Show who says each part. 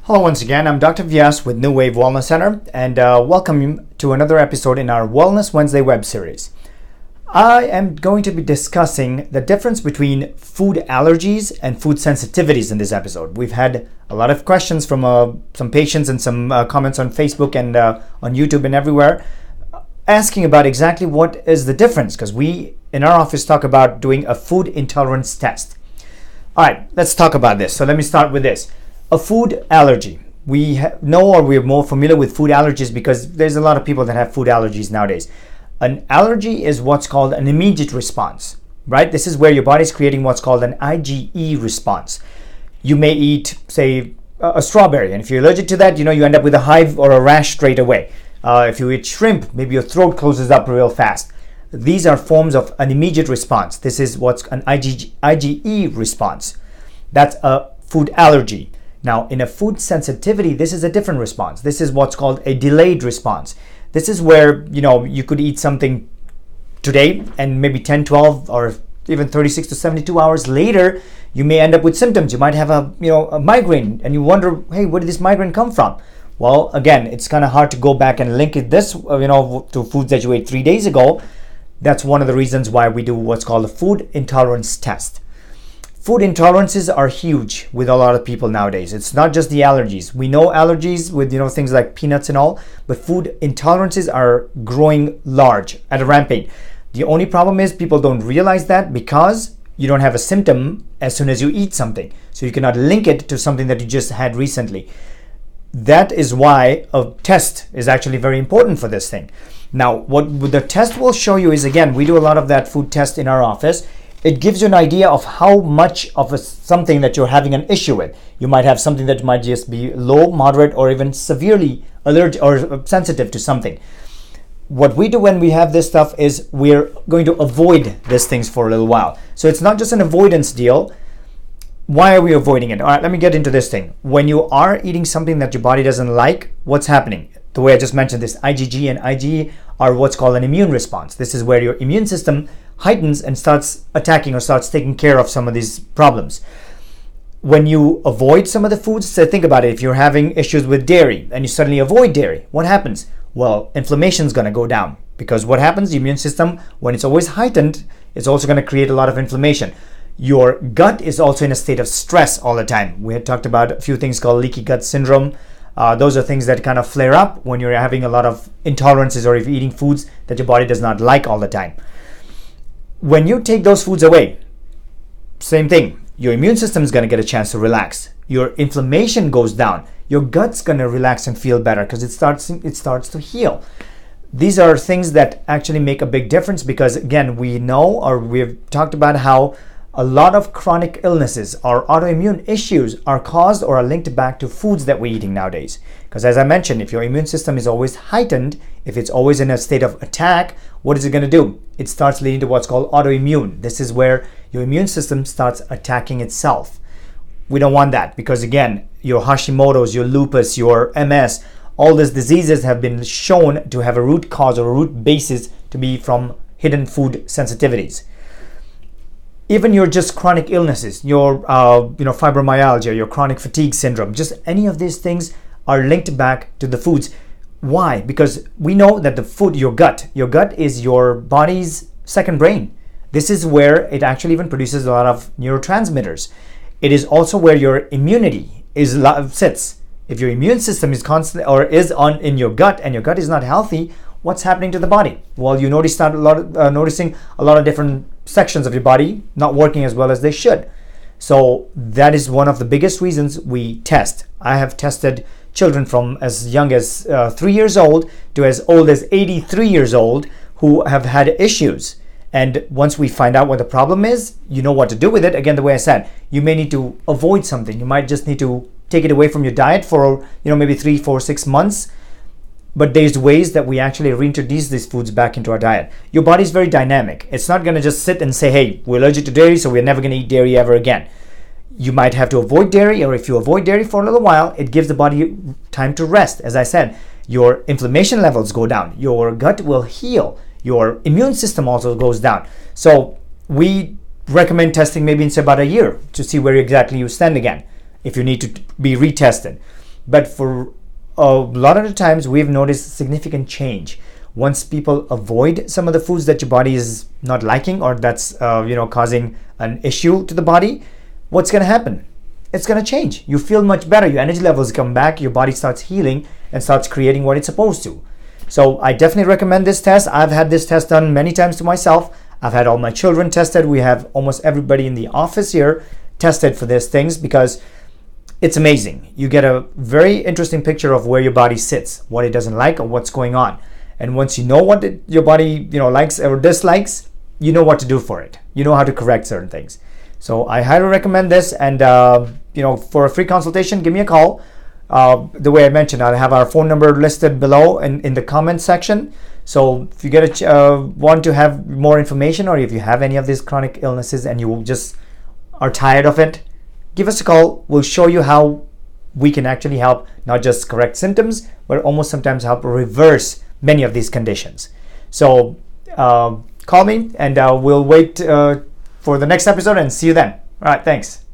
Speaker 1: Hello once again, I'm Dr. Vyas with New Wave Wellness Center and welcome you to another episode in our Wellness Wednesday web series. I am going to be discussing the difference between food allergies and food sensitivities in this episode. We've had a lot of questions from some patients and some comments on Facebook and on YouTube and everywhere asking about exactly what is the difference, because we in our office talk about doing a food intolerance test. All right, let's talk about this. So let me start with this. A food allergy. We know, or we're more familiar with food allergies because there's a lot of people that have food allergies nowadays. An allergy is what's called an immediate response, right? This is where your body's creating what's called an IgE response. You may eat, say, a strawberry, and if you're allergic to that, you end up with a hive or a rash straight away. If you eat shrimp, maybe your throat closes up real fast. These are forms of an immediate response. This is what's an IgE response. That's a food allergy. Now, in a food sensitivity, this is a different response. This is what's called a delayed response. This is where, you could eat something today and maybe 10, 12, or even 36 to 72 hours later, you may end up with symptoms. You might have a migraine and you wonder, hey, where did this migraine come from? Well, again, it's kind of hard to go back and link this, to foods that you ate 3 days ago. That's one of the reasons why we do what's called a food intolerance test. Food intolerances are huge with a lot of people nowadays. It's not just the allergies. We know allergies with things like peanuts and all, but food intolerances are growing large at a rampage. The only problem is people don't realize that because you don't have a symptom as soon as you eat something. So you cannot link it to something that you just had recently. That is why a test is actually very important for this thing. Now, what the test will show you is, again, we do a lot of that food test in our office. It gives you an idea of how much of something that you're having an issue with. You might have something that might just be low, moderate, or even severely allergic or sensitive to something. What we do when we have this stuff is we're going to avoid these things for a little while. So it's not just an avoidance deal. Why are we avoiding it? All right, let me get into this thing. When you are eating something that your body doesn't like, what's happening? The way I just mentioned, this IgG and IgE are what's called an immune response. This is where your immune system heightens and starts attacking or starts taking care of some of these problems. When you avoid some of the foods, so think about it. If you're having issues with dairy and you suddenly avoid dairy, what happens? Well, inflammation is going to go down, because what happens? The immune system, when it's always heightened, it's also going to create a lot of inflammation. Your gut is also in a state of stress all the time. We had talked about a few things called leaky gut syndrome. Those are things that kind of flare up when you're having a lot of intolerances or if you're eating foods that your body does not like all the time. When you take those foods away, same thing. Your immune system is going to get a chance to relax. Your inflammation goes down. Your gut's going to relax and feel better because it starts to heal. These are things that actually make a big difference because, again, we know, or we've talked about how a lot of chronic illnesses or autoimmune issues are caused or are linked back to foods that we're eating nowadays. Because as I mentioned, if your immune system is always heightened, if it's always in a state of attack, what is it going to do? It starts leading to what's called autoimmune. This is where your immune system starts attacking itself. We don't want that because, again, your Hashimoto's, your lupus, your MS, all these diseases have been shown to have a root cause or a root basis to be from hidden food sensitivities. Even your just chronic illnesses, your fibromyalgia, your chronic fatigue syndrome, just any of these things are linked back to the foods. Why? Because we know that the food, your gut is your body's second brain. This is where it actually even produces a lot of neurotransmitters. It is also where your immunity sits. If your immune system is constant or is in your gut and your gut is not healthy, what's happening to the body? Well, you start noticing a lot of different sections of your body not working as well as they should. So that is one of the biggest reasons we test. I have tested children from as young as 3 years old to as old as 83 years old who have had issues. And once we find out what the problem is, you know what to do with it. Again, the way I said, you may need to avoid something. You might just need to take it away from your diet for maybe 3, 4, 6 months. But there's ways that we actually reintroduce these foods back into our diet. Your body's very dynamic. It's not going to just sit and say, hey, we're allergic to dairy, so we're never going to eat dairy ever again. You might have to avoid dairy, or if you avoid dairy for a little while, it gives the body time to rest. As I said, your inflammation levels go down. Your gut will heal. Your immune system also goes down. So we recommend testing maybe in about a year to see where exactly you stand again, if you need to be retested. But for a lot of the times, we've noticed significant change once people avoid some of the foods that your body is not liking, or that's causing an issue to the body. What's going to happen? It's going to change. You feel much better. Your energy levels come back. Your body starts healing and starts creating what it's supposed to. So I definitely recommend this test. I've had this test done many times to myself. I've had all my children tested. We have almost everybody in the office here tested for these things, because it's amazing. You get a very interesting picture of where your body sits, what it doesn't like, or what's going on. And once you know what your body likes or dislikes, you know what to do for it. You know how to correct certain things. So I highly recommend this. And for a free consultation, give me a call. The way I mentioned, I'll have our phone number listed below in the comments section. So if you want to have more information, or if you have any of these chronic illnesses and you just are tired of it, give us a call. We'll show you how we can actually help not just correct symptoms, but almost sometimes help reverse many of these conditions. So call me, and we'll wait for the next episode, and see you then. All right, thanks.